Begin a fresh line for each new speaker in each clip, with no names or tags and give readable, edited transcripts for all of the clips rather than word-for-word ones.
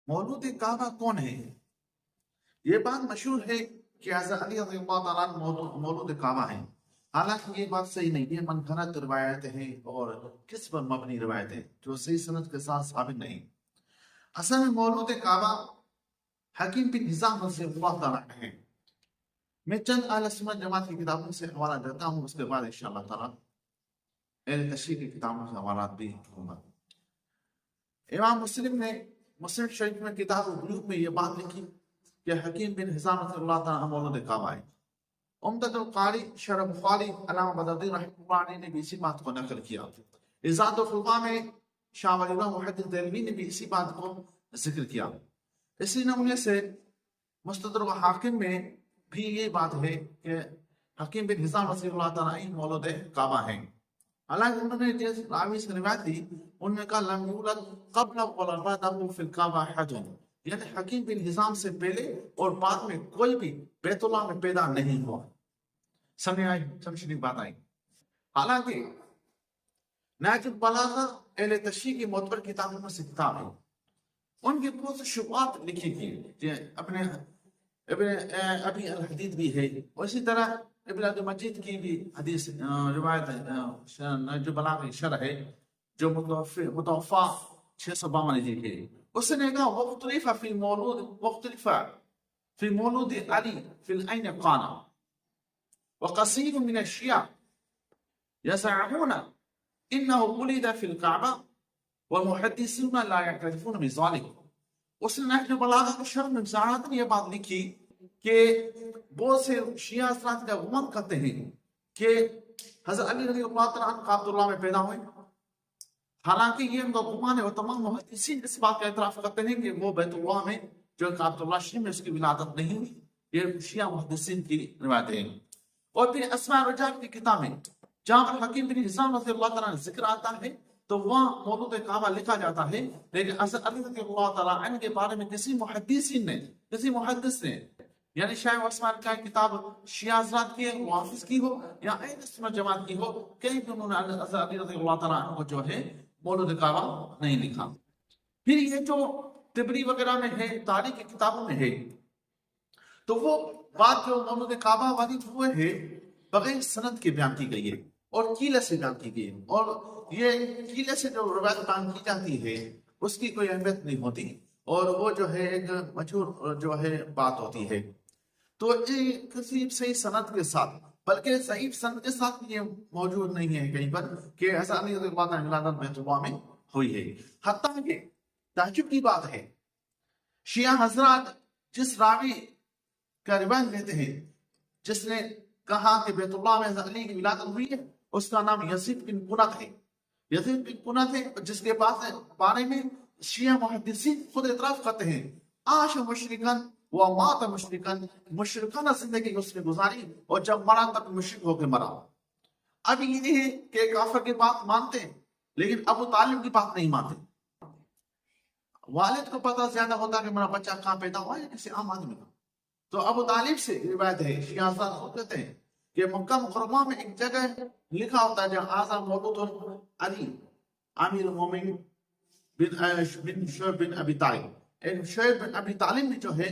मौलूद काबा कौन है? ये बात मशहूर है कि हज़रत अली रज़ी अल्लाह तआला अन्हु मौलूद काबा है। हालांकि ये बात सही नहीं है, मनगढ़ंत रिवायत है और किस पर मबनी रिवायत है जो सही सनद के साथ साबित नहीं। असल में मौलूद काबा हकीम बिन हिज़ाम रज़ी अल्लाह तआला है। मैं चंद अहले सुन्नत जमात की किताबों से हवाला देता हूँ, उसके बाद इंशाअल्लाह ताला अहले तशरीह की किताबों से हवालात भी दूंगा। इमाम मुस्लिम ने मुस्लिम शरीफ में किताब बुलूग में ये बात लिखी कि हकीम बिन हिज़ाम रज़ियल्लाहु ताला मौलूद काबा है। उम्दतुल कारी शरह बुखारी अल्लामा बदरुद्दीन रहमतुल्लाह अलैह ने भी इसी बात को नकल किया। इज़ादुल खुलफा में शाह वलीउल्लाह मुहद्दिस देलवी ने भी इसी बात को जिक्र किया। इसी नमूने से मुस्तदरक हाकिम में भी ये बात है कि हकीम बिन हिज़ाम रज़ियल्लाहु ताला मौलूद काबा हैं। हालांकि उन्होंने जिस रावी से रिवायत दी, उन्होंने कहा लम यूलद क़ब्ल वला बअदहु फिल काबा अहदुन, यानी हकीम बिन हिज़ाम से पहले और बाद में कोई भी बैतुल्लाह में पैदा नहीं हुआ। समझने बात आई। हालांकि नाजुल बलागा अहले तशरीह की मोतबर किताबों में से किताब है, उनकी बहुत सी शुबहात लिखी गई। अपने अभी अल हदीद भी है, और इसी तरह इब्न अब्दुल मजीद की भी हदीस रिवायत नाजुल बलागा की शरह है जो मुतवफ़ा 652 हिजरी की है। उसने कहा वख्तलिफ़ फी मौलूद वख्तलिफ़ फी मौलूद अली फिल ऐन काना वकसीर मिन अशिया यसअमून इन्नहु वुलिद फिल काबा वल-मुहद्दिसून ला यअरिफून बिज़ालिक। उसने नाजुल बलागा की शरह में ज़ाहरतन ये बात लिखी कि बहुत से शिया हज़रात का गुमान करते हैं कि हज़रत अली रज़ियल्लाहु तआला अन्हु काबतुल्लाह में पैदा हुए। हालांकि ये उनका गुमान है, और तमाम मुहद्दिसीन इस बात का इतराफ़ करते हैं कि वो बैतुल्लाह में जो काबतुल्लाह शरीफ में उसकी विलादत नहीं हुई। ये शिया मुहद्दिसीन की रिवायत है। और फिर अस्मा रजाल की किताब में जहाँ पर हकीम बिन हिज़ाम रज़ियल्लाहु तआला जिक्र आता है तो वहाँ मौलूद काबा लिखा जाता है, लेकिन हज़रत अली रज़ियल्लाहु तआला अन्हु के बारे में किसी मुहद्दिस ने यानी शायद उस्मान का किताब शिया हज़रात की हो, हाफिज की हो या अहले सुन्नत जमात की हो, कहीं भी उन्होंने हज़रत अली रज़ियल्लाहु तआला अन्हु को जो है मौलूद काबा नहीं लिखा। फिर ये जो तिबरी वगैरह में है, तारीख की किताबों में है, तो वो बात जो मौलूद काबा वाली हुए है बगैर सनद के बयान की गई है और कीले से बयान की गई है, और ये कीले से जो रवायत बयान की जाती है उसकी कोई अहमियत नहीं होती, और वो जो है एक मशहूर जो है बात होती है। तो ये किसी सही सनद के साथ, बल्कि सही सनद के साथ ये मौजूद नहीं है कहीं पर कि ऐसा नहीं विलादत बैतुल्लाह में हुई है। हत्ता कि ताज्जुब की बात है, शिया हज़रात जिस रावी का रिवायत लेते हैं जिसने कहा कि बैतुल्लाह में अली की विलादत हुई है, उसका नाम यज़ीद बिन कुनत है। यज़ीद बिन कुनत है जिसके बारे में शिया मुहद्दिसीन खुद इतराफ़ करते हैं आश मुशरिकन व मात मुशरिकन, मुशरिकाना जिंदगी उसने गुजारी और जब मरा तब मुशरिक होकर मरा। अब ये है कि काफिर की बात मानते हैं लेकिन अबू तालिब की बात नहीं मानते। वालिद को पता ज्यादा होता कि मेरा बच्चा कहाँ पैदा हुआ है किसी आम आदमी का, तो अबू तालिब से रिवायत है, शिया हज़रात खुद कहते हैं कि मक्का मुकर्रमा में एक जगह लिखा होता है जहाँ आज़ा मौलूद अली आमिर मोमिन बिन शुएब बिन अबी तालिब, शुएब बिन अबी तालिब ने जो है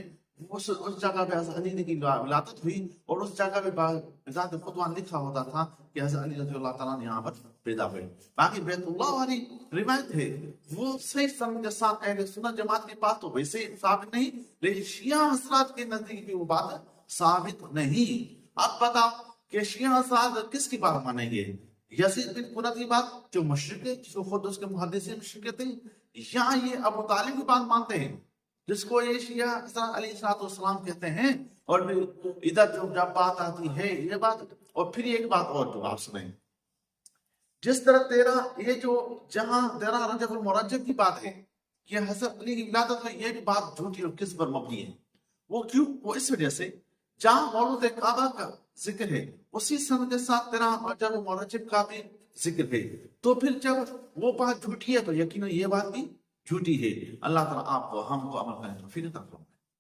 उस जगह पे हज़रत अली की विलादत हुई, और उस जगह पे बिज़ात खुतवा लिखा होता था कि हज़रत अली रज़ियल्लाहु तआला यहाँ पर पैदा हुए। बाकी बैतुल्लाह वाली रिवायत है वो सही सनद के साथ अहले सुन्नत जमात की बात तो वैसे साबित नहीं, लेकिन शिया हज़रात के नजदीक भी वो बात साबित नहीं। अब बताओ कि शिया हज़रात किसकी बात मानेंगे, यज़ीद बिन कुनत की बात जो मुशरिक है, जो खुद उसके मुहद्दिसीन मुशरिक थे, या ये अबू तालिब की बात मानते हैं जिसको ये शिया हज़रत अलैहिस्सलाम कहते हैं। और फिर इधर जो जब बात आती है ये बात, और फिर एक बात और जो आप सुने, जिस तरह तेरा ये जो जहां तेरा रजब मुरज्जब की बात है कि हज़रत अली की विलादत में ये भी बात झूठी और किस पर मबनी है, वो क्यों? वो इस वजह से जहां मौलूद काबा का जिक्र है उसी समय के साथ तेरा रजब मुरज्जब का भी जिक्र है, तो फिर जब वो बात झूठी है तो यकीनन ये बात भी झूठी है। अल्लाह ताला आपको हमको अमल करने की तौफीक अता फरमाए।